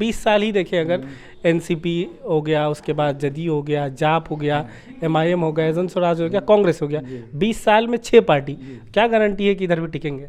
20 साल ही देखें अगर, एनसीपी हो गया, उसके बाद जदयू हो गया, जाप हो गया, एमआईएम हो गया, जन स्वराज हो गया, कांग्रेस हो गया, 20 साल में 6 पार्टी, क्या गारंटी है कि इधर भी टिकेंगे?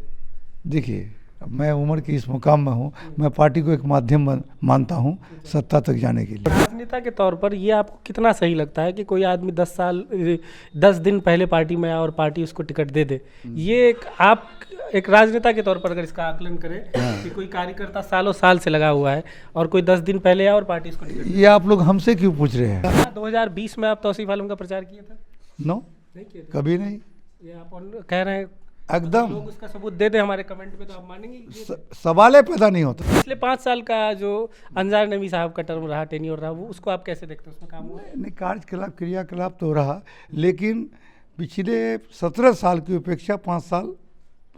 देखिए, मैं उम्र के इस मुकाम में हूँ, मैं पार्टी को एक माध्यम मानता हूँ सत्ता तक जाने के लिए। राजनेता के तौर पर ये आपको कितना सही लगता है कि कोई आदमी 10 दिन पहले पार्टी में आया और पार्टी उसको टिकट दे दे? ये आप एक राजनेता के तौर पर अगर इसका आकलन करें कि कोई कार्यकर्ता सालों साल से लगा हुआ है और कोई 10 दिन पहले आया और पार्टी उसको टिकट ये आप लोग हमसे क्यों पूछ रहे हैं? 2020 में आप तौसीफ आलम का प्रचार किया था? नो, नहीं किया था? कभी नहीं। ये आप कह रहे हैं, एकदम लोग उसका सबूत दे दे हमारे कमेंट में तो आप मानेंगे? सवाल पैदा नहीं होता। पिछले 5 साल का जो अंजार नबी साहब का टर्म रहा, टेन्योर रहा, वो उसको आप कैसे देखते हैं? उसमें काम हुआ? नहीं, कार्यकलाप क्रियाकलाप तो रहा, लेकिन पिछले 17 साल की अपेक्षा 5 साल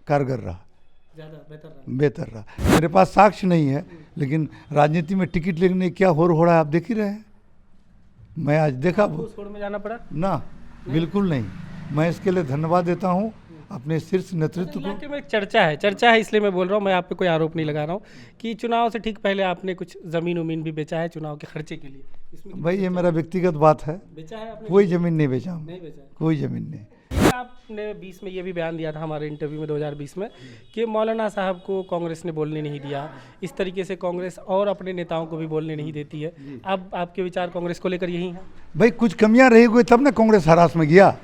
कारगर रहा, ज़्यादा बेहतर रहा। मेरे पास साक्ष्य नहीं है, लेकिन राजनीति में टिकट लेने क्या हो रहा है आप देख ही रहे हैं। मैं आज देखा छोड़ में जाना पड़ा ना, बिल्कुल नहीं। मैं इसके लिए धन्यवाद देता हूँ अपने शीर्ष नेतृत्व को। इलाके में एक चर्चा है इसलिए मैं बोल रहा हूँ, मैं आप पे कोई आरोप नहीं लगा रहा हूँ कि चुनाव से ठीक पहले आपने कुछ ज़मीन उमीन भी बेचा है चुनाव के खर्चे के लिए। इसमें भाई ये मेरा व्यक्तिगत बात है, बेचा है आपने? कोई ज़मीन नहीं बेचा हूँ, नहीं बेचा है। कोई ज़मीन नहीं। आपने 20 में ये भी बयान दिया था हमारे इंटरव्यू में 2020 में कि मौलाना साहब को कांग्रेस ने बोलने नहीं दिया, इस तरीके से कांग्रेस और अपने नेताओं को भी बोलने नहीं देती है। अब आपके विचार कांग्रेस को लेकर यही हैं? भाई कुछ कमियां रही हुई तब ना कांग्रेस हरास में गया।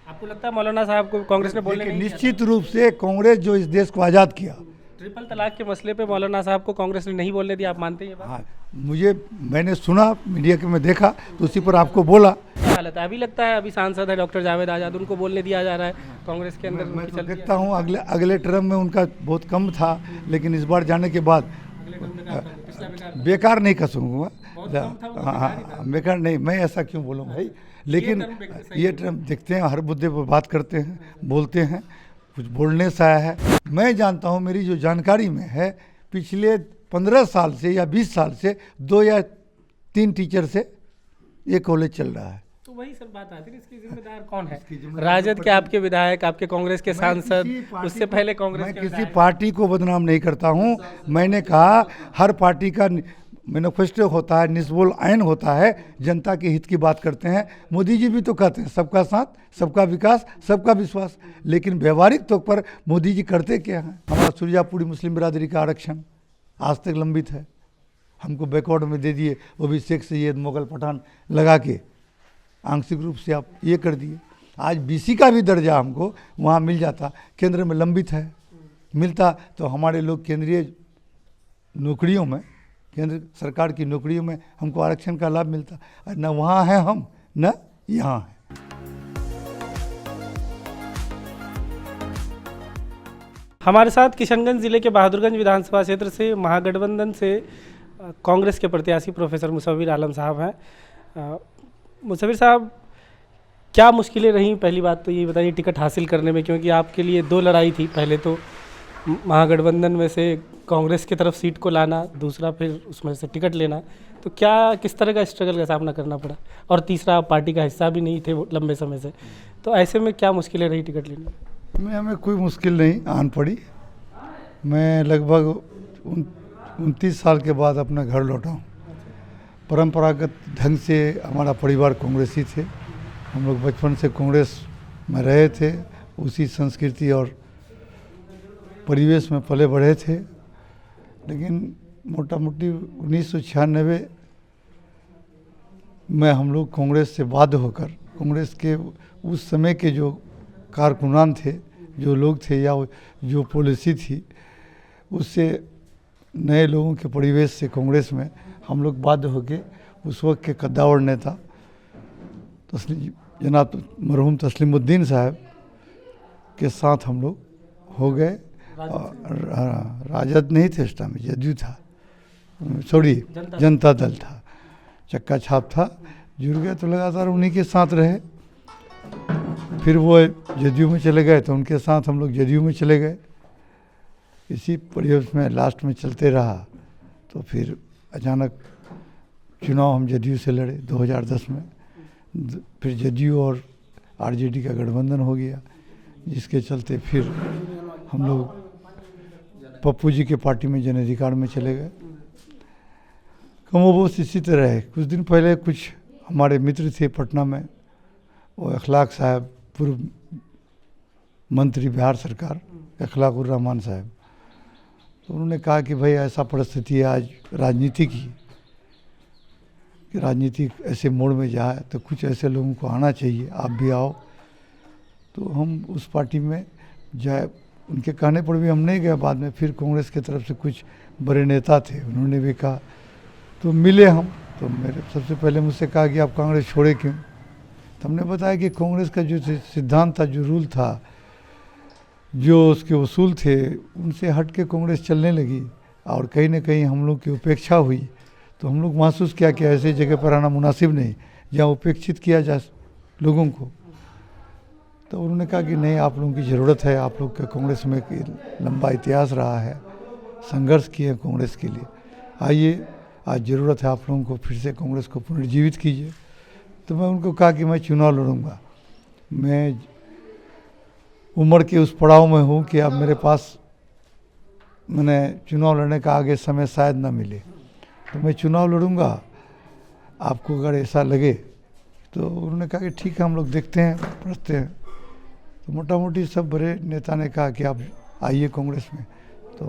आपको लगता है मौलाना साहब को कांग्रेस ने बोलने नहीं दिया? निश्चित रूप से कांग्रेस जो इस देश को आज़ाद किया। ट्रिपल तलाक के मसले पे मौलाना साहब को कांग्रेस ने नहीं बोलने दिया, आप मानते हैं ये बात? हाँ, मैंने सुना, मीडिया के में देखा, तो उसी पर आपको बोला। क्या हालत है? अभी लगता है अभी सांसद है डॉक्टर जावेद आज़ाद, उनको बोलने दिया जा रहा है कांग्रेस के अंदर? मैं तो देखता हूँ अगले टर्म में उनका बहुत कम था, लेकिन इस बार जाने के बाद बेकार नहीं कहूँगा। हाँ, बेकार नहीं, मैं ऐसा क्यों बोलूँ भाई, लेकिन ये टर्म देखते हैं, हर मुद्दे पर बात करते हैं, बोलते हैं, कुछ बोलने से आया है। मैं जानता हूँ, मेरी जो जानकारी में है, पिछले 15 साल से या 20 साल से 2 या 3 टीचर से ये कॉलेज चल रहा है। तो वही सब बात आती है, इसकी जिम्मेदार कौन है? राजद के आपके विधायक, आपके कांग्रेस के सांसद, उससे पहले कांग्रेस मैं के किसी पार्टी को बदनाम नहीं करता हूँ। मैंने कहा हर पार्टी का मैनिफेस्टो होता है, निस्बोल आयन होता है, जनता के हित की बात करते हैं। मोदी जी भी तो कहते हैं सबका साथ, सबका विकास, सबका विश्वास, लेकिन व्यवहारिक तौर पर मोदी जी करते क्या हैं? हमारा सुरजापुरी मुस्लिम बिरादरी का आरक्षण आज तक लंबित है, हमको बैकवर्ड में दे दिए, वो भी शेख सैयद मुगल पठान लगा के आंशिक रूप से आप ये कर दिए। आज बीसी का भी दर्जा हमको वहाँ मिल जाता, केंद्र में लंबित है, मिलता तो हमारे लोग केंद्रीय नौकरियों में, केंद्र सरकार की नौकरियों में हमको आरक्षण का लाभ मिलता। न वहाँ है हम, न यहाँ है। हमारे साथ किशनगंज जिले के बहादुरगंज विधानसभा क्षेत्र से महागठबंधन से कांग्रेस के प्रत्याशी प्रोफेसर मुसव्विर आलम साहब हैं। मुसव्विर साहब, क्या मुश्किलें रहीं? पहली बात तो ये बताइए टिकट हासिल करने में, क्योंकि आपके लिए 2 लड़ाई थी, पहले तो महागठबंधन में से कांग्रेस की तरफ सीट को लाना, दूसरा फिर उसमें से टिकट लेना, तो क्या किस तरह का स्ट्रगल का सामना करना पड़ा? और तीसरा, आप पार्टी का हिस्सा भी नहीं थे वो लंबे समय से, तो ऐसे में क्या मुश्किलें रही टिकट लेने में? हमें कोई मुश्किल नहीं आन पड़ी। मैं लगभग 29 साल के बाद अपने घर लौटा हूँ। परंपरागत ढंग से हमारा परिवार कांग्रेसी थे, हम लोग बचपन से कांग्रेस में रहे थे, उसी संस्कृति और परिवेश में पले बढ़े थे। लेकिन मोटा मोटी 1996 में हम लोग कांग्रेस से बाध्य होकर, कांग्रेस के उस समय के जो कारकुनान थे, जो लोग थे या जो पॉलिसी थी, उससे नए लोगों के परिवेश से कांग्रेस में हम लोग बाध्य होकर उस वक्त के कद्दावर नेता जनाब मरहूम तस्लीमुद्दीन साहब के साथ हम लोग हो गए। राजद नहीं थे उस टाइम, जदयू था, सॉरी जनता दल था, चक्का छाप था, जुड़ गए तो लगातार उन्हीं के साथ रहे। फिर वो जदयू में चले गए तो उनके साथ हम लोग जदयू में चले गए। इसी परिवेश में लास्ट में चलते रहा, तो फिर अचानक चुनाव हम जदयू से लड़े 2010 में। फिर जदयू और आरजेडी का गठबंधन हो गया, जिसके चलते फिर हम लोग पप्पू जी के पार्टी में जन अधिकार में चले गए। वो बस इसी तरह है। कुछ दिन पहले कुछ हमारे मित्र थे पटना में, वो अखलाक साहब, पूर्व मंत्री बिहार सरकार अखलाकुर रहमान साहब, तो उन्होंने कहा कि भाई ऐसा परिस्थिति है आज राजनीति की, कि राजनीति ऐसे मोड़ में जाए तो कुछ ऐसे लोगों को आना चाहिए, आप भी आओ। तो हम उस पार्टी में जाए, उनके कहने पर भी हम नहीं गए। बाद में फिर कांग्रेस की तरफ से कुछ बड़े नेता थे, उन्होंने भी कहा, तो मिले हम। तो मेरे सबसे पहले मुझसे कहा कि आप कांग्रेस छोड़े क्यों? तो हमने बताया कि कांग्रेस का जो सिद्धांत था, जो रूल था, जो उसके उसूल थे, उनसे हट के कांग्रेस चलने लगी और कहीं ना कहीं हम लोग की उपेक्षा हुई। तो हम लोग महसूस किया कि ऐसी जगह पर आना मुनासिब नहीं, जहाँ उपेक्षित किया जा लोगों को। तो उन्होंने कहा कि नहीं, आप लोगों की ज़रूरत है, आप लोग का कांग्रेस में एक लंबा इतिहास रहा है, संघर्ष किए कांग्रेस के लिए, आइए आज ज़रूरत है आप लोगों को, फिर से कांग्रेस को पुनर्जीवित कीजिए। तो मैं उनको कहा कि मैं चुनाव लड़ूंगा, मैं उम्र के उस पड़ाव में हूँ कि अब मेरे पास मैंने चुनाव लड़ने का आगे समय शायद ना मिले, तो मैं चुनाव लड़ूंगा, आपको अगर ऐसा लगे। तो उन्होंने कहा कि ठीक है, हम लोग देखते हैं, पढ़ते हैं। तो मोटा मोटी सब बड़े नेता ने कहा कि आप आइए कांग्रेस में। तो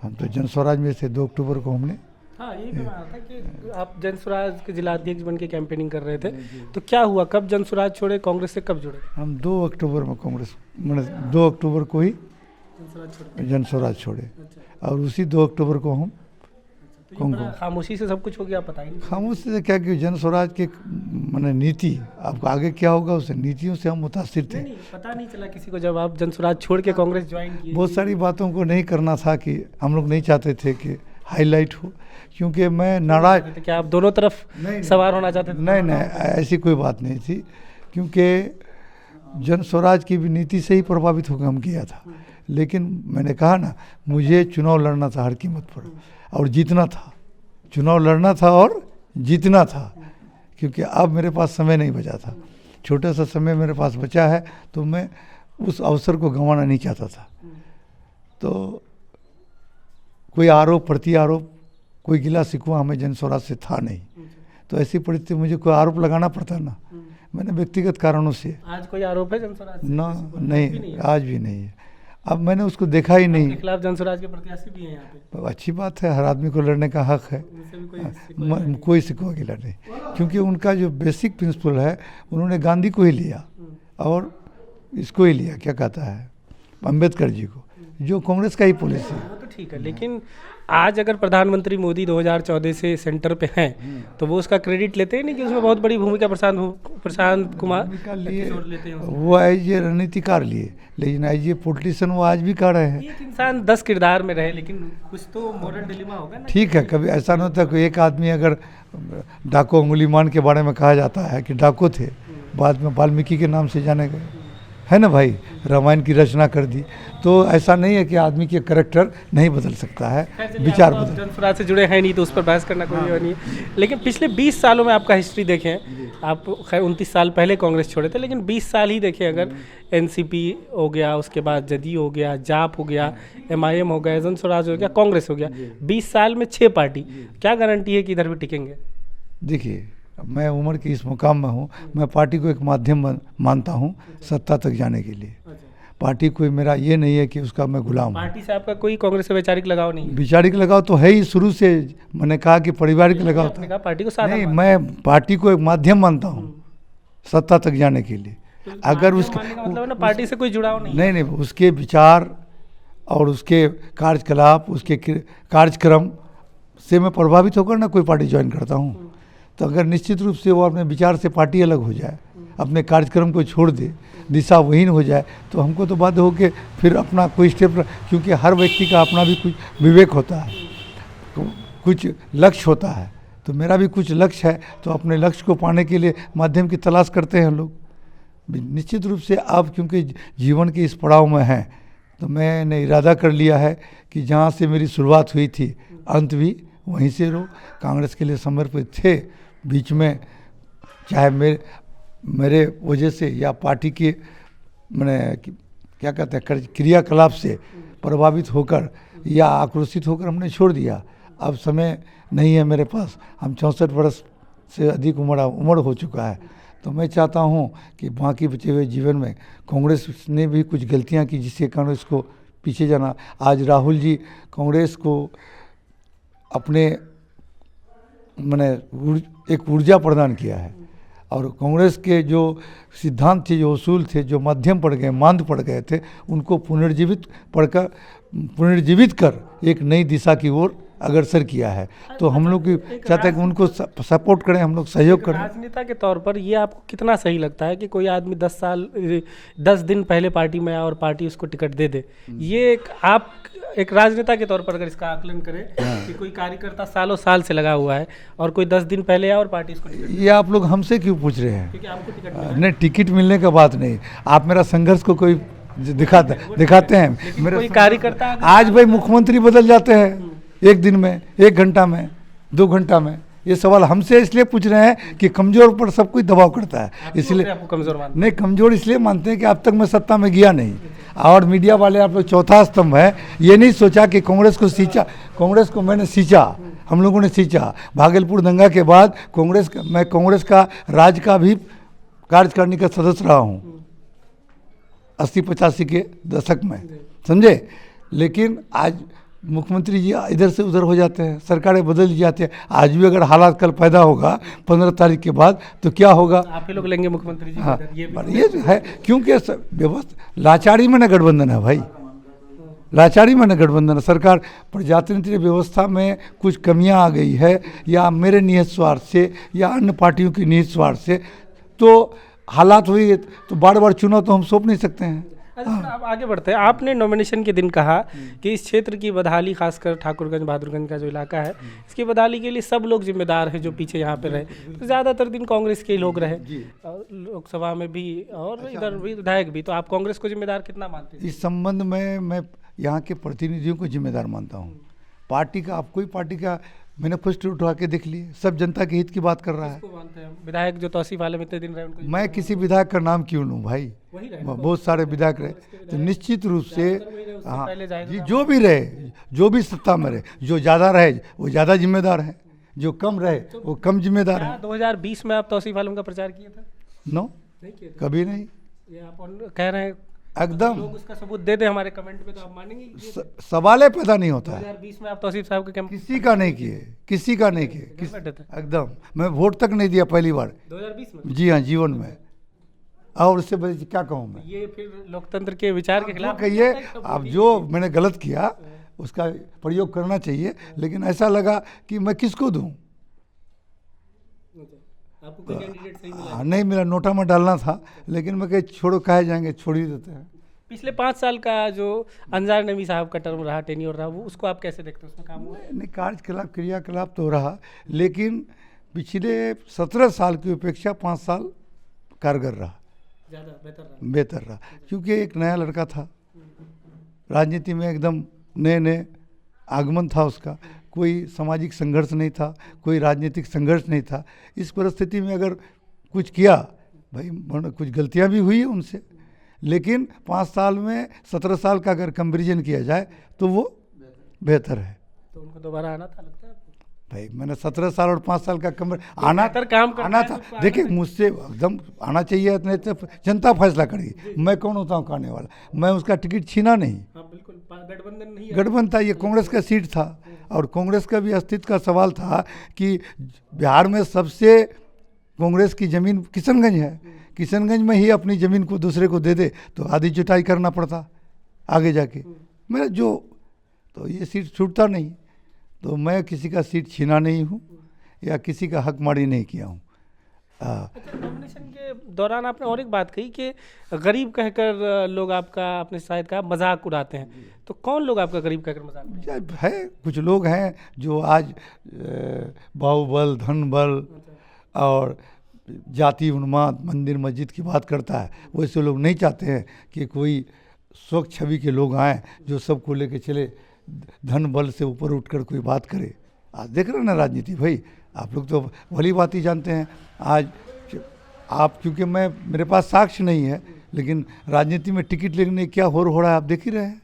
हम तो जन स्वराज में से 2 अक्टूबर को हमने, हाँ यही मैं था कि आप जन स्वराज के जिला अध्यक्ष बन के कैंपेनिंग कर रहे थे, तो क्या हुआ, कब जन स्वराज छोड़े, कांग्रेस से कब जुड़े? हम 2 अक्टूबर में कांग्रेस, मैंने 2 अक्टूबर को ही जन स्वराज छोड़े। और उसी 2 अक्टूबर को हम खामोशी से सब कुछ हो गया, पता ही नहीं। खामोशी से क्या कि जन स्वराज के मैंने नीति, आपको आगे क्या होगा उससे नीतियों से हम मुतासिर थे। नहीं, पता नहीं चला किसी को जब आप जन स्वराज छोड़ के कांग्रेस ज्वाइन किए? बहुत सारी बातों को नहीं करना था, कि हम लोग नहीं चाहते थे कि हाईलाइट हो, क्योंकि मैं नाराज। क्या आप दोनों तरफ सवार होना चाहते थे? नहीं, ऐसी कोई बात नहीं थी, क्योंकि जन स्वराज की भी नीति से ही प्रभावित होकर हम किया था। लेकिन मैंने कहा ना, मुझे चुनाव लड़ना था हर कीमत पर, और जीतना था। चुनाव लड़ना था और जीतना था, क्योंकि अब मेरे पास समय नहीं बचा था, छोटा सा समय मेरे पास बचा है, तो मैं उस अवसर को गंवाना नहीं चाहता था। तो कोई आरोप प्रति आरोप, कोई गिला शिकवा हमें जन स्वराज से था नहीं। तो ऐसी परिस्थिति मुझे कोई आरोप लगाना पड़ता ना, मैंने व्यक्तिगत कारणों से। आज कोई आरोप है जन स्वराज से? ना, नहीं, आज भी नहीं है। अब मैंने उसको देखा ही नहीं। खिलाफ जन स्वराज के प्रत्याशी भी हैं यहाँ पे? अच्छी बात है, हर आदमी को लड़ने का हक है, कोई शिकवा गिला नहीं, क्योंकि उनका जो बेसिक प्रिंसिपल है, उन्होंने गांधी को ही लिया और इसको ही लिया, क्या कहता है, अम्बेडकर जी को, जो कांग्रेस का ही पॉलिसी है। वो तो ठीक है, लेकिन आज अगर प्रधानमंत्री मोदी 2014 से सेंटर पे हैं, तो वो उसका क्रेडिट लेते हैं नहीं कि उसमें बहुत बड़ी भूमिका प्रशांत कुमार लेते हैं? वो एज ए रणनीतिकार लिए, लेकिन एज ए पॉलिटिशियन वो आज भी कर रहे हैं। एक इंसान 10 किरदार में रहे, लेकिन कुछ तो मोरल डिलेमा होगा ना। ठीक है, कभी ऐसा नहीं होता कि एक आदमी, अगर डाको अंगुलीमान के बारे में कहा जाता है कि डाको थे, बाद में वाल्मीकि के नाम से जाने गए, है ना भाई, रामायण की रचना कर दी। तो ऐसा नहीं है कि आदमी के करैक्टर नहीं बदल सकता है, विचार बदल। जन स्वराज से जुड़े हैं नहीं, तो उस पर बहस करना कोई नहीं है। लेकिन पिछले 20 सालों में आपका हिस्ट्री देखें, आप खैर 29 साल पहले कांग्रेस छोड़े थे, लेकिन 20 साल ही देखें अगर, एनसीपी हो गया, उसके बाद जदयू हो गया, जाप हो गया, एमआईएम हो गया, जन स्वराज हो गया, कांग्रेस हो गया, 20 साल में 6 पार्टी, क्या गारंटी है कि इधर भी टिकेंगे? देखिए, मैं उम्र के इस मुकाम में हूँ, मैं पार्टी को एक माध्यम मानता हूँ सत्ता तक जाने के लिए। पार्टी कोई मेरा ये नहीं है कि उसका मैं गुलाम हूँ। पार्टी से आपका कोई कांग्रेस से वैचारिक लगाव नहीं है? वैचारिक लगाव तो है ही, शुरू से मैंने कहा कि पारिवारिक लगाव था। पार्टी को साथ नहीं, मैं पार्टी को एक माध्यम मानता हूँ सत्ता तक जाने के लिए। अगर उसका मतलब ना, पार्टी से कोई जुड़ाव नहीं? नहीं, उसके विचार और उसके कार्यकलाप, उसके कार्यक्रम से मैं प्रभावित होकर ना कोई पार्टी ज्वाइन करता हूँ। तो अगर निश्चित रूप से वो अपने विचार से पार्टी अलग हो जाए, अपने कार्यक्रम को छोड़ दे, दिशाहीन हो जाए, तो हमको तो बाध्य हो के फिर अपना कोई स्टेप, क्योंकि हर व्यक्ति का अपना भी कुछ विवेक होता है, कुछ लक्ष्य होता है। तो मेरा भी कुछ लक्ष्य है, तो अपने लक्ष्य को पाने के लिए माध्यम की तलाश करते हैं लोग। निश्चित रूप से अब क्योंकि जीवन के इस पड़ाव में हैं, तो मैंने इरादा कर लिया है कि जहाँ से मेरी शुरुआत हुई थी, अंत भी वहीं से रहो। कांग्रेस के लिए समर्पित थे, बीच में चाहे मेरे वजह से या पार्टी के मैंने क्या कहते हैं क्रियाकलाप से प्रभावित होकर या आक्रोशित होकर हमने छोड़ दिया। अब समय नहीं है मेरे पास, हम 64 वर्ष से अधिक उम्र हो चुका है। तो मैं चाहता हूं कि बाकी बचे हुए जीवन में कांग्रेस ने भी कुछ गलतियां की जिसके कारण इसको पीछे जाना। आज राहुल जी कांग्रेस को अपने मैंने एक ऊर्जा प्रदान किया है, और कांग्रेस के जो सिद्धांत थे, जो उसूल थे, जो मध्यम पड़ गए, मांद पड़ गए थे, उनको पुनर्जीवित कर एक नई दिशा की ओर अग्रसर किया है। तो हम लोग की चाहते हैं कि उनको सपोर्ट करें, हम लोग सहयोग करें। राजनेता के तौर पर ये आपको कितना सही लगता है कि कोई आदमी 10 दिन पहले पार्टी में आया और पार्टी उसको टिकट दे दे? ये आप एक राजनेता के तौर पर अगर इसका आकलन करें कि कोई कार्यकर्ता सालों साल से लगा हुआ है और कोई 10 दिन पहले आया और पार्टी उसको टिकट, ये आप लोग हमसे क्यों पूछ रहे हैं? क्योंकि आपको टिकट नहीं, टिकट मिलने का बात नहीं, आप मेरा संघर्ष को कोई दिखाते हैं। मेरे कोई कार्यकर्ता आज भाई मुख्यमंत्री बदल जाते हैं एक दिन में, 1 घंटा में, 2 घंटा में। ये सवाल हमसे इसलिए पूछ रहे हैं कि कमजोर पर सब कोई दबाव करता है, इसलिए आपको कमजोर मानते नहीं, कमजोर इसलिए मानते हैं कि अब तक मैं सत्ता में गया नहीं, और मीडिया वाले आप लोग चौथा स्तंभ है। ये नहीं सोचा कि कांग्रेस को मैंने सींचा, हम लोगों ने सींचा। भागलपुर दंगा के बाद मैं कांग्रेस का राज का भी कार्यकारिणी का सदस्य रहा हूँ 80-85 के दशक में, समझे। लेकिन आज मुख्यमंत्री जी इधर से उधर हो जाते हैं, सरकारें बदल जाती हैं। आज भी अगर हालात कल पैदा होगा 15 तारीख के बाद तो क्या होगा? आप ही लोग लेंगे मुख्यमंत्री जी? हाँ, ये है, क्योंकि व्यवस्था लाचारी में न गठबंधन है भाई, लाचारी में न गठबंधन है। सरकार प्रजातंत्रीय व्यवस्था में कुछ कमियां आ गई है, या मेरे निहित स्वार्थ से या अन्य पार्टियों की निहित स्वार्थ से, तो हालात हुई तो बार बार चुनाव तो हम सौंप नहीं सकते हैं। अच्छा, अब आगे बढ़ते हैं। आपने नॉमिनेशन के दिन कहा कि इस क्षेत्र की बदहाली, खासकर ठाकुरगंज बहादुरगंज का जो इलाका है, इसकी बदहाली के लिए सब लोग जिम्मेदार हैं जो पीछे यहाँ पे रहे। तो ज़्यादातर दिन कांग्रेस के ही लोग रहे, लोकसभा में भी और इधर भी विधायक भी। तो आप कांग्रेस को जिम्मेदार कितना मानते हैं? इस संबंध में मैं यहाँ के प्रतिनिधियों को जिम्मेदार मानता हूँ। पार्टी का, आप कोई पार्टी का मैनिफेस्टो उठा के देख लिए, सब जनता के हित की बात कर रहा है। विधायक जो तौसीफ वाले में इतने दिन रहे, उनको मैं किसी विधायक का नाम क्यों लूँ भाई? बहुत सारे विधायक रहे, तो निश्चित रूप से हाँ जी, जो भी रहे, जो भी सत्ता में रहे, जो ज़्यादा रहे वो ज़्यादा जिम्मेदार है, जो कम रहे वो कम जिम्मेदार है। 2020 में आप तौसीफ वालों का प्रचार किया था? नो, कभी नहीं। ये आप कह रहे हैं एकदम, लोग उसका सबूत दे दे हमारे कमेंट में, तो आप मानेंगे? सवाल पैदा नहीं होता है। 2020 में आप तौसीफ साहब के किसी का नहीं किए, किसी का नहीं किए, एकदम। मैं वोट तक नहीं दिया पहली बार 2020 में। जी हाँ, जीवन में। और उससे बड़े क्या कहूँ मैं? ये फिर लोकतंत्र के विचार के खिलाफ कहिए। अब जो मैंने गलत किया उसका प्रयोग करना चाहिए, लेकिन ऐसा लगा कि मैं किसको दूं? आपको कोई कैंडिडेट सही मिला? नहीं मिला, नोटा में डालना था, लेकिन मैं कहे छोड़ो, कहे जाएंगे, छोड़ ही देते हैं। पिछले 5 साल का जो अंजार नबी साहब का टर्म रहा, टेन्योर रहा, वो उसको आप कैसे देखते हैं? उसमें काम हुआ? नहीं, कार्यकलाप क्रियाकलाप तो रहा, लेकिन पिछले 17 साल की अपेक्षा 5 साल कारगर रहा, ज़्यादा बेहतर रहा, क्योंकि एक नया लड़का था राजनीति में, एकदम नए आगमन था उसका, कोई सामाजिक संघर्ष नहीं था, कोई राजनीतिक संघर्ष नहीं था। इस परिस्थिति में अगर कुछ किया भाई, कुछ गलतियां भी हुई उनसे, लेकिन 5 साल में 17 साल का अगर कंपेरिजन किया जाए तो वो बेहतर है। तो उनको दोबारा आना था, लगता है भाई? मैंने 17 साल और 5 साल का आना था। देखिए, मुझसे एकदम आना चाहिए, नहीं तो जनता फैसला करेगी। मैं कौन होता हूँ कहने वाला? मैं उसका टिकट छीना नहीं। बिल्कुल, गठबंधन नहीं, गठबंधन था, ये कांग्रेस का सीट था, और कांग्रेस का भी अस्तित्व का सवाल था कि बिहार में सबसे कांग्रेस की ज़मीन किशनगंज है, किशनगंज में ही अपनी ज़मीन को दूसरे को दे दे तो आधी जुटाई करना पड़ता आगे जाके। मेरा जो, तो ये सीट छूटता नहीं, तो मैं किसी का सीट छीना नहीं हूँ या किसी का हक मारी नहीं किया हूँ। नॉमिनेशन के दौरान आपने और एक बात कही कि गरीब कहकर लोग आपका, आपने शायद कहा, मजाक उड़ाते हैं। तो कौन लोग आपका गरीब कहकर मजाक उड़ाते है? कुछ लोग हैं जो आज बाहुबल, धन बल और जाति उन्माद, मंदिर मस्जिद की बात करता है। वैसे लोग नहीं चाहते हैं कि कोई स्वच्छ छवि के लोग आएँ जो सबको लेके चले, धन बल से ऊपर उठकर कोई बात करे। आज देख रहे हैं ना राजनीति भाई, आप लोग तो भली बात ही जानते हैं। आज आप, क्योंकि मेरे पास साक्ष्य नहीं है, लेकिन राजनीति में टिकट लेने क्या हो रहा है आप देख ही रहे हैं।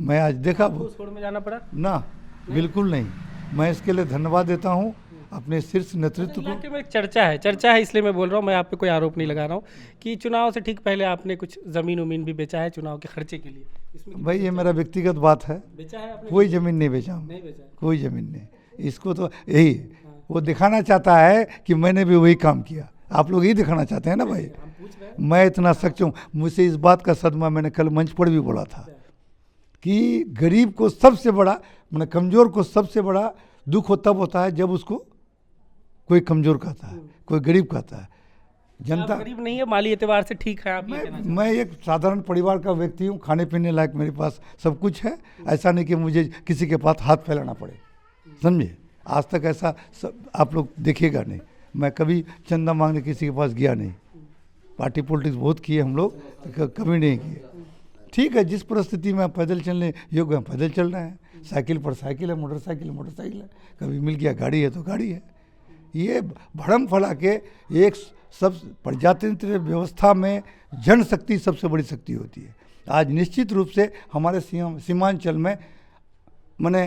मैं आज देखा, छोड़ में जाना पड़ा ना, बिल्कुल नहीं। मैं इसके लिए धन्यवाद देता हूँ अपने शीर्ष नेतृत्व को। इलाके में एक चर्चा है इसलिए मैं बोल रहा हूँ, मैं आप पे कोई आरोप नहीं लगा रहा हूँ कि चुनाव से ठीक पहले आपने कुछ ज़मीन उमीन भी बेचा है चुनाव के खर्चे के लिए। इसमें भाई ये मेरा व्यक्तिगत बात है, बेचा है आपने? कोई ज़मीन नहीं बेचा हूँ, नहीं बेचा है। कोई ज़मीन नहीं। इसको तो यही वो दिखाना चाहता है कि मैंने भी वही काम किया। आप लोग यही दिखाना चाहते हैं ना भाई। हम पूछ रहे हैं। मैं इतना सक्षम हूँ, मुझसे इस बात का सदमा मैंने कल मंच पर भी बोला था कि गरीब को सबसे बड़ा मैंने कमज़ोर को सबसे बड़ा दुख तब होता है जब उसको कोई कमज़ोर कहता है, कोई गरीब कहता है। जनता आप गरीब नहीं है, माली एतबार से ठीक है आप ये कहना चाहते हैं। मैं एक साधारण परिवार का व्यक्ति हूँ, खाने पीने लायक मेरे पास सब कुछ है। ऐसा नहीं कि मुझे किसी के पास हाथ फैलाना पड़े, समझे। आज तक ऐसा आप लोग देखिएगा नहीं, मैं कभी चंदा मांगने किसी के पास गया नहीं। पार्टी पॉलिटिक्स बहुत किए हम लोग, तो कभी नहीं किए। ठीक है, जिस परिस्थिति में आप पैदल चलने योग्य हैं पैदल चल रहे हैं, साइकिल पर साइकिल है, मोटरसाइकिल है, कभी मिल गया गाड़ी है तो गाड़ी है। ये भड़म फैला के एक सब प्रजातंत्र व्यवस्था में जनशक्ति सबसे बड़ी शक्ति होती है। आज निश्चित रूप से हमारे सीमांचल में माने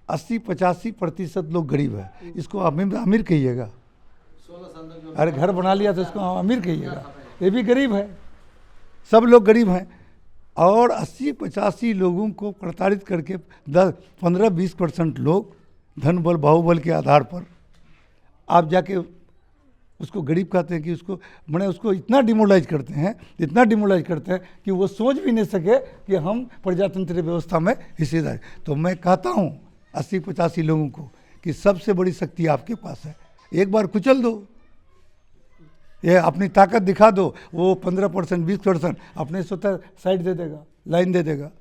80-85% लोग गरीब है। इसको अमीर कहिएगा, अरे घर बना लिया तो इसको अमीर कहिएगा, ये भी गरीब है। सब लोग गरीब हैं और 80-85 लोगों को प्रताड़ित करके 10-15-20% लोग धन बल बाहुबल के आधार पर आप जाके उसको गरीब कहते हैं कि उसको मैंने उसको इतना डिमोलाइज करते हैं कि वो सोच भी नहीं सके कि हम प्रजातंत्र व्यवस्था में हिस्सेदार। तो मैं कहता हूँ 80-85 लोगों को कि सबसे बड़ी शक्ति आपके पास है, एक बार कुचल दो, ये अपनी ताकत दिखा दो। वो 15% 20% अपने स्वतः साइड दे देगा, लाइन दे देगा।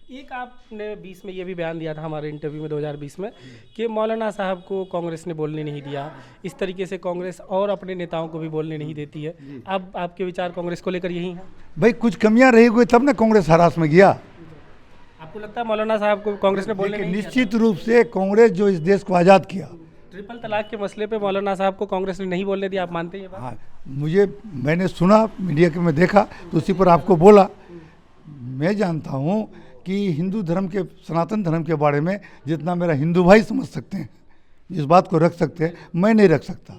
एक आपने 20 में ये भी बयान दिया था हमारे इंटरव्यू में 2020 में कि मौलाना साहब को कांग्रेस ने बोलने नहीं दिया। इस तरीके से कांग्रेस और अपने नेताओं को भी बोलने नहीं देती है। अब आपके विचार कांग्रेस को लेकर यही हैं? भाई कुछ कमियां रही हुई तब ना कांग्रेस हरास में गया। आपको लगता है मौलाना साहब को कांग्रेस ने बोलने नहीं दिया? निश्चित रूप से कांग्रेस जो इस देश को आज़ाद किया। ट्रिपल तलाक के मसले पे मौलाना साहब को कांग्रेस ने नहीं बोलने दिया, आप मानते हैं ये बात? हाँ, मैंने सुना मीडिया के में देखा तो उसी पर आपको बोला। मैं जानता हूँ कि हिंदू धर्म के सनातन धर्म के बारे में जितना मेरा हिंदू भाई समझ सकते हैं, इस बात को रख सकते हैं, मैं नहीं रख सकता।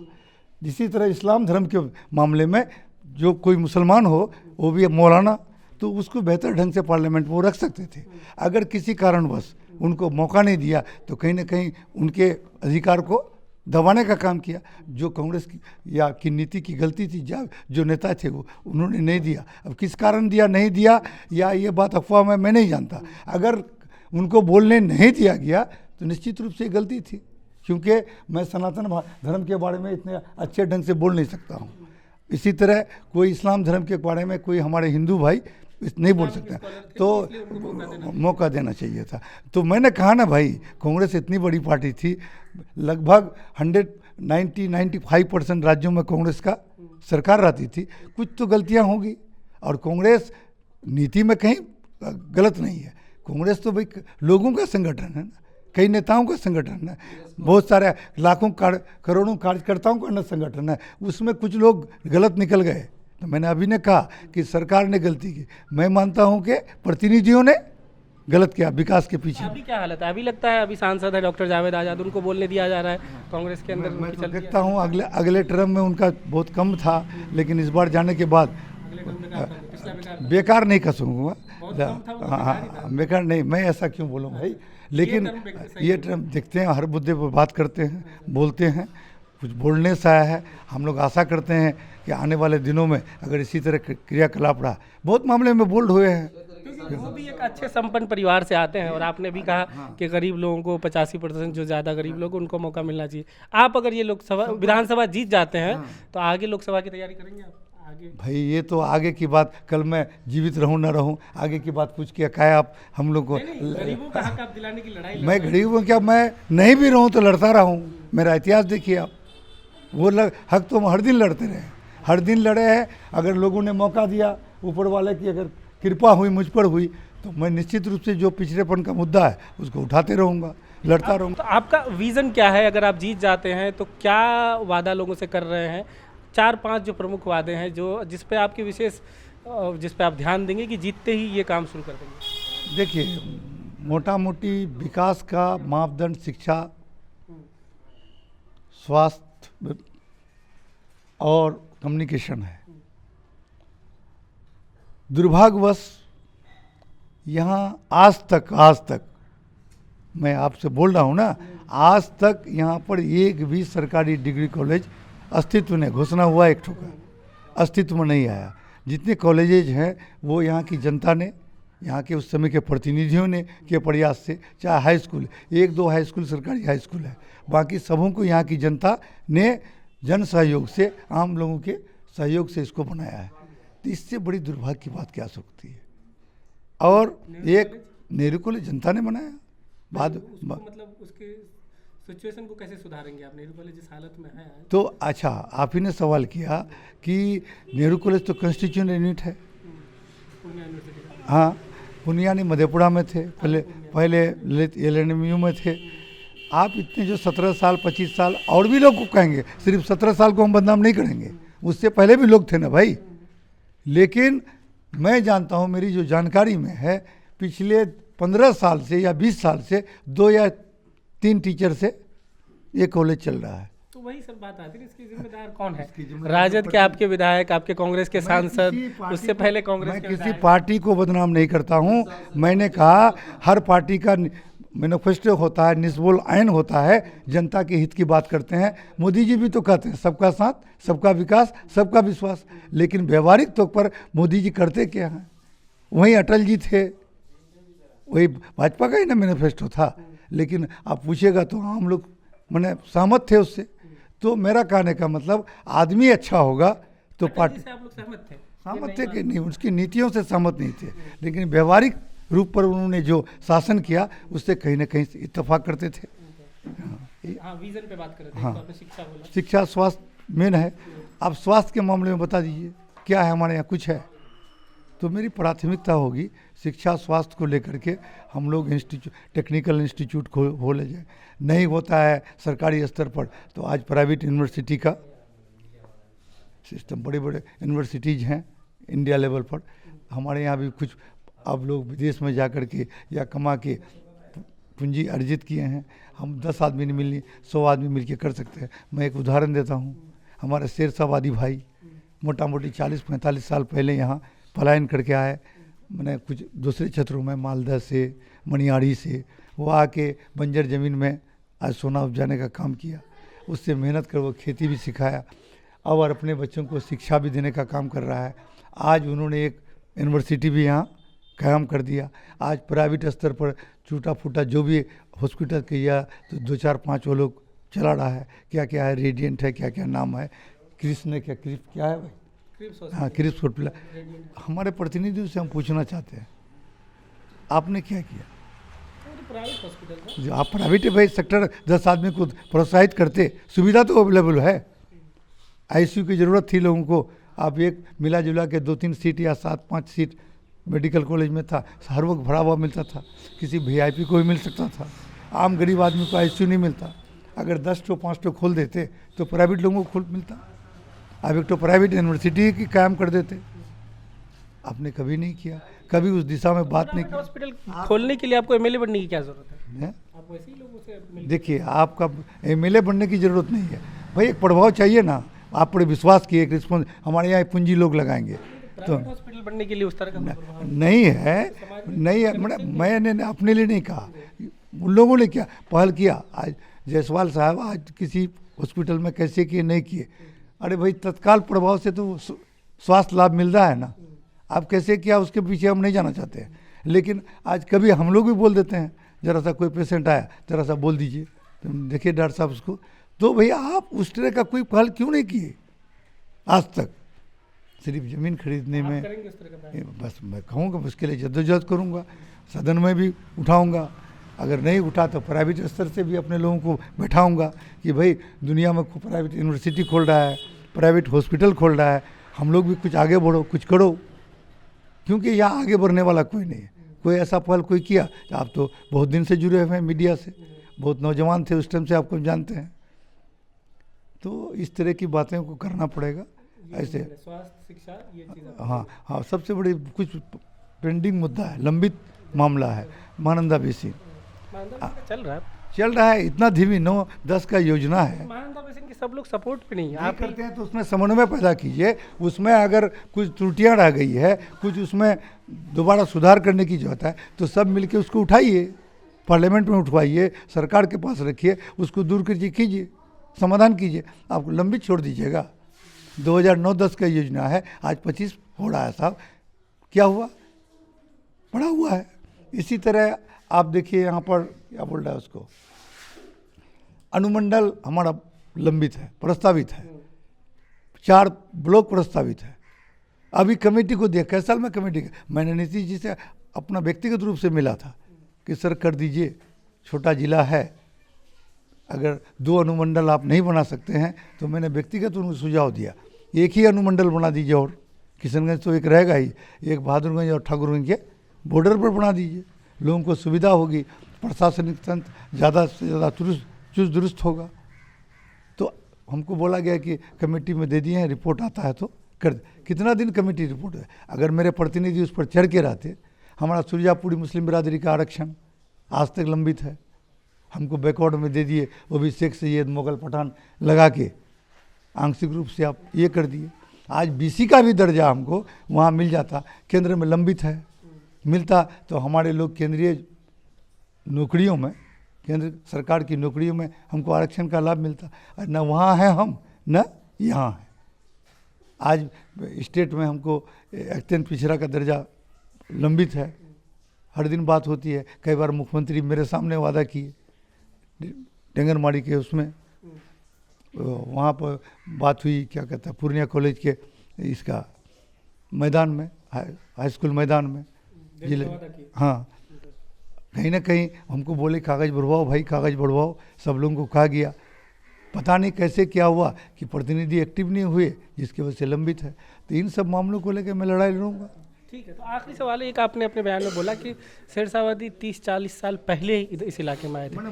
इसी तरह इस्लाम धर्म के मामले में जो कोई मुसलमान हो वो भी मौलाना, तो उसको बेहतर ढंग से पार्लियामेंट में वो रख सकते थे। अगर किसी कारणवश उनको मौका नहीं दिया तो कहीं ना कहीं उनके अधिकार को दबाने का काम किया। जो कांग्रेस की नीति की गलती थी, जो नेता थे वो उन्होंने नहीं दिया। अब किस कारण दिया नहीं दिया या ये बात अफवाह में मैं नहीं जानता। अगर उनको बोलने नहीं दिया गया तो निश्चित रूप से गलती थी, क्योंकि मैं सनातन धर्म के बारे में इतने अच्छे ढंग से बोल नहीं सकता हूँ। इसी तरह कोई इस्लाम धर्म के बारे में कोई हमारे हिंदू भाई नहीं बोल सकता, तो मौका देना चाहिए था। तो मैंने कहा ना भाई, कांग्रेस इतनी बड़ी पार्टी थी, लगभग 95% राज्यों में कांग्रेस का सरकार रहती थी। कुछ तो गलतियां होगी, और कांग्रेस नीति में कहीं गलत नहीं है। कांग्रेस तो भाई लोगों का संगठन है ना, कई नेताओं का संगठन है, बहुत सारे लाखों करोड़ों कार्यकर्ताओं का संगठन है। उसमें कुछ लोग गलत निकल गए, तो मैंने अभी ने कहा कि सरकार ने गलती की। मैं मानता हूं कि प्रतिनिधियों ने गलत किया विकास के पीछे। अभी क्या हालत है? अभी लगता है अभी सांसद है डॉक्टर जावेद आजाद, उनको बोलने दिया जा रहा है कांग्रेस के अंदर? मैं तो देखता हूं अगले टर्म में उनका बहुत कम था, लेकिन इस बार जाने के बाद बेकार नहीं कहूँगा। हाँ, बेकार नहीं, मैं ऐसा क्यों बोलूँ भाई। लेकिन ये टर्म देखते हैं, हर मुद्दे पर बात करते हैं, बोलते हैं, कुछ बोलने से आया है। हम लोग आशा करते हैं कि आने वाले दिनों में अगर इसी तरह क्रियाकलाप रहा, बहुत मामले में बोल्ड हुए हैं, क्योंकि वो भी एक अच्छे संपन्न परिवार से आते हैं। और आपने भी कहा कि गरीब लोगों को 85% जो ज़्यादा गरीब लोग उनको मौका मिलना चाहिए। आप अगर ये लोकसभा विधानसभा जीत जाते हैं तो आगे लोकसभा की तैयारी करेंगे आप? आगे भाई ये तो आगे की बात, कल मैं जीवित रहूं ना रहूं, आगे की बात पूछ के क्या आप हम लोग को गरीबों का हक आप दिलाने की लड़ाई मैं गरीबों क्या, मैं नहीं भी रहूं तो लड़ता रहूं। मेरा इतिहास देखिए आप, वो हक तो हम हर दिन लड़ते रहे, हर दिन लड़े हैं। अगर लोगों ने मौका दिया, ऊपर वाले की अगर कृपा हुई मुझ पर हुई, तो मैं निश्चित रूप से जो पिछड़ेपन का मुद्दा है उसको उठाते रहूँगा, लड़ता रहूँगा। तो आपका विज़न क्या है? अगर आप जीत जाते हैं तो क्या वादा लोगों से कर रहे हैं? 4-5 जो प्रमुख वादे हैं जो जिस पे आपकी विशेष जिस पे आप ध्यान देंगे कि जीतते ही ये काम शुरू कर देंगे? देखिए, मोटा मोटी विकास का मापदंड शिक्षा, स्वास्थ्य और कम्युनिकेशन है। दुर्भाग्यवश यहाँ आज तक मैं आपसे बोल रहा हूँ ना, आज तक यहाँ पर एक भी सरकारी डिग्री कॉलेज अस्तित्व में, घोषणा हुआ एक ठोका, अस्तित्व में नहीं आया। जितने कॉलेजेज हैं वो यहाँ की जनता ने, यहाँ के उस समय के प्रतिनिधियों ने के प्रयास से, चाहे हाई स्कूल, एक दो हाई स्कूल सरकारी हाई स्कूल है, बाकी सबों को यहाँ की जनता ने जन सहयोग से, आम लोगों के सहयोग से इसको बनाया है। तो इससे बड़ी दुर्भाग्य की बात क्या हो सकती है। और एक नेहरू कॉलेज जनता ने बनाया, बाद मतलब उसके सिचुएशन को कैसे सुधारेंगे आप? नेहरू कॉलेज जिस हालत में है तो अच्छा, आप ही ने सवाल किया कि नेहरू कॉलेज तो कॉन्स्टिट्यूशन यूनिट है। पूर्णिया यूनिवर्सिटी का। हाँ, पूर्णिया ने मधेपुरा में थे, पहले LNMU में थे। आप इतने जो 17 साल 25 साल, और भी लोग को कहेंगे, सिर्फ 17 साल को हम बदनाम नहीं करेंगे, उससे पहले भी लोग थे ना भाई। लेकिन मैं जानता हूँ, मेरी जो जानकारी में है, पिछले 15 साल से या 20 साल से 2 या 3 टीचर से ये कॉलेज चल रहा है। तो वही सब बात आती है, इसकी जिम्मेदार कौन है? राजद के आपके विधायक, आपके कांग्रेस के सांसद, उससे पहले कांग्रेस मैं के किसी विधायक। पार्टी को बदनाम नहीं करता हूँ। मैंने कहा हर पार्टी का मैनिफेस्टो होता है, निस्बोल आयन होता है, जनता के हित की बात करते हैं। मोदी जी भी तो कहते हैं सबका साथ, सबका विकास, सबका विश्वास, लेकिन व्यवहारिक तौर पर मोदी जी करते क्या हैं? वहीं अटल जी थे, वही भाजपा का ही ना मैनिफेस्टो था। लेकिन आप पूछेगा तो हम लोग मैंने सहमत थे उससे। तो मेरा कहने का मतलब, आदमी अच्छा होगा तो पार्टी से आप लोग सहमत थे? सहमत थे कि नहीं, उसकी नीतियों से सहमत नहीं थे, लेकिन व्यवहारिक रूप पर उन्होंने जो शासन किया उससे कहीं ना कहीं इत्तेफाक करते थे। हाँ, विजन पे बात कर रहे थे। हाँ। तो आपने शिक्षा बोला। शिक्षा स्वास्थ्य मेन है। आप स्वास्थ्य के मामले में बता दीजिए क्या है हमारे यहाँ, कुछ है? तो मेरी प्राथमिकता होगी शिक्षा स्वास्थ्य को लेकर के हम लोग टेक्निकल इंस्टीट्यूट खोले जाए। नहीं होता है सरकारी स्तर पर तो आज प्राइवेट यूनिवर्सिटी का सिस्टम, बड़े बड़े यूनिवर्सिटीज़ हैं इंडिया लेवल पर। हमारे यहाँ भी कुछ अब लोग विदेश में जा कर के या कमा के पूंजी अर्जित किए हैं। हम 10 आदमी नहीं मिलनी, 100 आदमी मिल के कर सकते हैं। मैं एक उदाहरण देता हूँ, हमारे शेरशाहबादी भाई मोटा मोटी 40-45 साल पहले यहाँ पलायन करके आए। मैंने कुछ दूसरे क्षेत्रों में, मालदा से, मनियारी से, वो आके बंजर ज़मीन में आज सोना उपजाने का काम किया। उससे मेहनत कर वो खेती भी सिखाया और अपने बच्चों को शिक्षा भी देने का काम कर रहा है। आज उन्होंने एक यूनिवर्सिटी भी यहाँ कायम कर दिया। आज प्राइवेट स्तर पर टूटा फूटा जो भी हॉस्पिटल किया तो 2-4-5 वो लोग चला रहा है। क्या क्या है, रेडियंट है, क्या क्या नाम है, कृष्ण क्या है भाई, हाँ क्रिप्स हॉस्पिटल। हमारे प्रतिनिधियों से हम पूछना चाहते हैं, आपने क्या किया? प्राइवेट हॉस्पिटल जो आप प्राइवेट है भाई, सेक्टर 10 आदमी को प्रोत्साहित करते, सुविधा तो अवेलेबल है। ICU की ज़रूरत थी लोगों को, आप एक मिला जुला के 2-3 सीट या 7-5 सीट मेडिकल कॉलेज में था, हर वक्त भरा हुआ मिलता था। किसी VIP को भी मिल सकता था, आम गरीब आदमी को ICU नहीं मिलता। अगर 10 ठो 5 ठो खोल देते तो प्राइवेट लोगों को खोल मिलता। अब एक तो प्राइवेट यूनिवर्सिटी की कायम कर देते। आपने कभी नहीं किया, कभी उस दिशा में बात नहीं की। हॉस्पिटल खोलने के लिए आपको MLA बनने की क्या जरूरत है? आप वैसे ही लोगों से देखिए, आपका MLA बनने की ज़रूरत नहीं है भाई, एक प्रभाव चाहिए ना, आप पर विश्वास किए, एक रिस्पॉन्स। हमारे यहाँ पूंजी लोग लगाएंगे तो हॉस्पिटल बनने के लिए उस तरह का नहीं है, नहीं है। मैंने अपने लिए नहीं कहा, उन लोगों ने क्या पहल किया। आज जायसवाल साहब आज किसी हॉस्पिटल में कैसे किए, नहीं किए, अरे भाई तत्काल प्रभाव से तो स्वास्थ्य लाभ मिल रहा है ना। आप कैसे किया उसके पीछे हम नहीं जाना चाहते हैं, लेकिन आज कभी हम लोग भी बोल देते हैं, ज़रा सा कोई पेशेंट आया ज़रा सा बोल दीजिए, तो देखिए डॉक्टर साहब उसको। तो भैया आप उस तरह का कोई पहल क्यों नहीं किए आज तक? सिर्फ ज़मीन खरीदने में बस मैं कहूँगा, उसके लिए जद्दोजहद करूँगा, सदन में भी उठाऊँगा। अगर नहीं उठा तो प्राइवेट स्तर से भी अपने लोगों को बैठाऊँगा कि भाई दुनिया में प्राइवेट यूनिवर्सिटी खोल रहा है, प्राइवेट हॉस्पिटल खोल रहा है, हम लोग भी कुछ आगे बढ़ो, कुछ करो। क्योंकि यहाँ आगे बढ़ने वाला कोई नहीं है। कोई ऐसा पहल कोई किया? आप तो बहुत दिन से जुड़े हुए हैं मीडिया से, बहुत नौजवान थे उस टाइम से, आपको जानते हैं। तो इस तरह की बातें को करना पड़ेगा ऐसे। स्वास्थ्य, शिक्षा, ये चीज़ हाँ, सबसे बड़ी कुछ पेंडिंग मुद्दा है, लंबित मामला है महानंदा बेसिन। चल रहा है, इतना धीमी 9-10 का योजना है। महानंदा बेसिन की सब लोग सपोर्ट पे नहीं है, आप करते हैं तो उसमें समन्वय पैदा कीजिए। उसमें अगर कुछ त्रुटियां रह गई है, कुछ उसमें दोबारा सुधार करने की जरूरत है, तो सब मिलके उसको उठाइए, पार्लियामेंट में उठवाइए, सरकार के पास रखिए, उसको दूर कीजिए, समाधान कीजिए। आप लंबित छोड़ दीजिएगा। 2009-10 का योजना है, आज 25 हो रहा है साहब, क्या हुआ? पड़ा हुआ है। इसी तरह आप देखिए यहाँ पर क्या बोल रहा है उसको, अनुमंडल हमारा लंबित है, प्रस्तावित है, 4 ब्लॉक प्रस्तावित है। अभी कमेटी को दिया, कैसा साल में कमेटी का, मैंने नीतीश जी से अपना व्यक्तिगत रूप से मिला था कि सर कर दीजिए, छोटा जिला है, अगर 2 अनुमंडल आप नहीं बना सकते हैं तो मैंने व्यक्तिगत उनको सुझाव दिया, एक ही अनुमंडल बना दीजिए, और किशनगंज तो एक रहेगा ही, एक बहादुरगंज और ठाकुरगंज के बॉर्डर पर बना दीजिए, लोगों को सुविधा होगी, प्रशासनिक तंत्र ज़्यादा से ज़्यादा चुस्त दुरुस्त होगा। तो हमको बोला गया कि कमेटी में दे दिए हैं, रिपोर्ट आता है तो कर दे। कितना दिन कमेटी रिपोर्ट है? अगर मेरे प्रतिनिधि उस पर चढ़ के रहते, हमारा सुरजापुरी मुस्लिम बिरादरी का आरक्षण आज तक लंबित है, हमको बैकवर्ड में दे दिए, वो भी शेख सैयद मुगल पठान लगा के आंशिक रूप से आप ये कर दिए। आज बीसी का भी दर्जा हमको वहाँ मिल जाता, केंद्र में लंबित है, मिलता तो हमारे लोग केंद्रीय नौकरियों में, केंद्र सरकार की नौकरियों में हमको आरक्षण का लाभ मिलता। न वहाँ है हम, न यहाँ है। आज स्टेट में हमको अत्यंत पिछड़ा का दर्जा लंबित है, हर दिन बात होती है। कई बार मुख्यमंत्री मेरे सामने वादा किए, टेंगनमाड़ी के उसमें वहाँ पर बात हुई, क्या कहता है, पूर्णिया कॉलेज के इसका मैदान में, हाई स्कूल मैदान में जिले, हाँ, कहीं ना कहीं हमको बोले कागज़ बढ़वाओ भाई, कागज़ बढ़वाओ, सब लोगों को कहा गया। पता नहीं कैसे क्या हुआ कि प्रतिनिधि एक्टिव नहीं हुए, जिसकी वजह से लंबित है। तो इन सब मामलों को लेकर मैं लड़ाई लड़ूंगा। ठीक है, तो आखिरी सवाल है, एक आपने अपने बयान में बोला कि शेरशाहवादी 30-40 साल पहले ही इस इलाके में आए थे। मैंने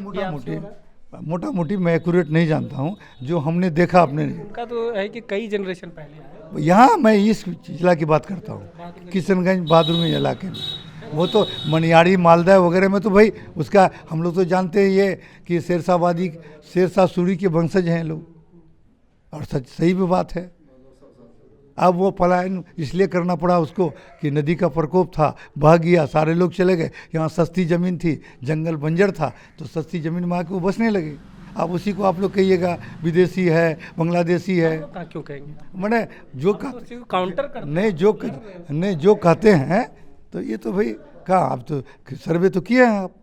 मोटा मोटी मैं एक्यूरेट नहीं जानता हूँ, जो हमने देखा अपने, उनका तो है कि कई जनरेशन पहले आए। यहाँ मैं इस जिला की बात करता हूँ, किशनगंज बहादुरगंज इलाके में। वो तो मनियारी मालदा वगैरह में तो भाई उसका हम लोग तो जानते हैं ये कि शेरशाहवादी, शेरशाह सूरी के वंशज हैं लोग, और सच सही भी बात है। अब वो पलायन इसलिए करना पड़ा उसको कि नदी का प्रकोप था, बह गया, सारे लोग चले गए। यहाँ सस्ती ज़मीन थी, जंगल बंजर था, तो सस्ती ज़मीन में आके वो बसने लगे। अब उसी को आप लोग कहिएगा विदेशी है, बांग्लादेशी है, क्यों कहेंगे? मैंने जो काउंटर कर नहीं जो कहते हैं, तो ये तो भाई कहाँ, आप तो सर्वे तो किए हैं, आप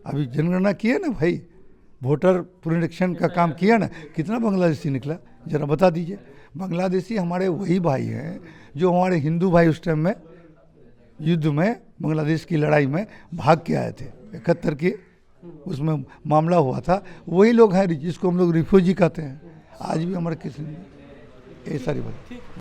अभी जनगणना किए ना भाई, वोटर पुनरीक्षण का काम किया ना, कितना बांग्लादेशी निकला जरा बता दीजिए। बांग्लादेशी हमारे वही भाई हैं जो हमारे हिंदू भाई उस टाइम में युद्ध में, बांग्लादेश की लड़ाई में भाग के आए थे, 71 के उसमें मामला हुआ था, वही लोग हैं जिसको हम लोग रिफ्यूजी कहते हैं। आज भी हमारे किसी, ये सारी बात।